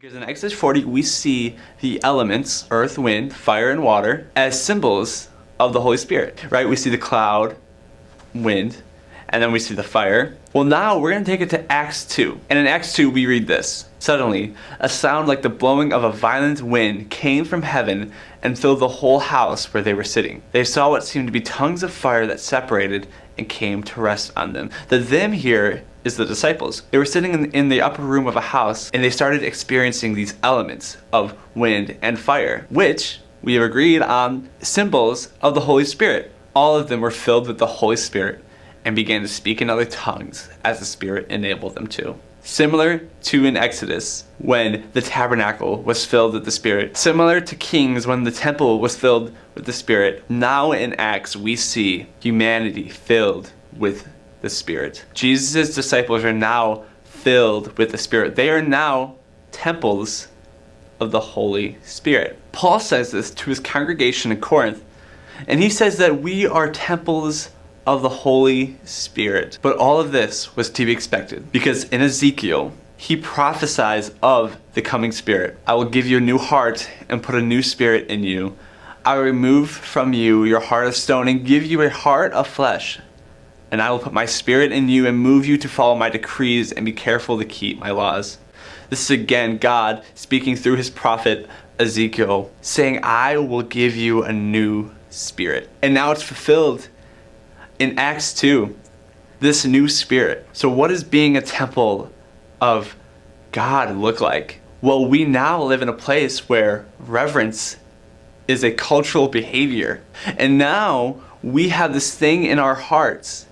Because in Exodus 40, we see the elements, earth, wind, fire, and water, as symbols of the Holy Spirit, right? We see the cloud, wind, and then we see the fire. Well, now we're going to take it to Acts 2. And in Acts 2, we read this. Suddenly, a sound like the blowing of a violent wind came from heaven and filled the whole house where they were sitting. They saw what seemed to be tongues of fire that separated and came to rest on them. The them here is the disciples. They were sitting in the upper room of a house, and they started experiencing these elements of wind and fire, which we have agreed on symbols of the Holy Spirit. All of them were filled with the Holy Spirit and began to speak in other tongues as the Spirit enabled them to. Similar to in Exodus, when the tabernacle was filled with the Spirit. Similar to Kings, when the temple was filled with the Spirit. Now in Acts, we see humanity filled with the Spirit. Jesus' disciples are now filled with the Spirit. They are now temples of the Holy Spirit. Paul says this to his congregation in Corinth, and he says that we are temples of the Holy Spirit. But all of this was to be expected, because in Ezekiel, he prophesies of the coming Spirit. I will give you a new heart and put a new spirit in you. I will remove from you your heart of stone and give you a heart of flesh. And I will put my Spirit in you and move you to follow my decrees and be careful to keep my laws. This is again God speaking through his prophet Ezekiel, saying, I will give you a new spirit. And now it's fulfilled in Acts 2, this new spirit. So what does being a temple of God look like? Well, we now live in a place where reverence is a cultural behavior. And now we have this thing in our hearts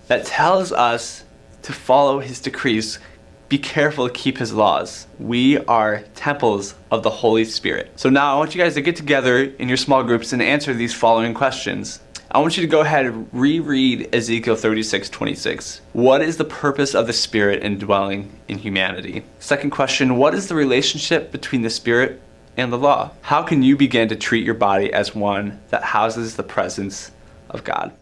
that tells us to follow his decrees, be careful to keep his laws. We are temples of the Holy Spirit. So now I want you guys to get together in your small groups and answer these following questions. I want you to go ahead and reread Ezekiel 36:26. What is the purpose of the Spirit indwelling in humanity? Second question, what is the relationship between the Spirit and the law? How can you begin to treat your body as one that houses the presence of God?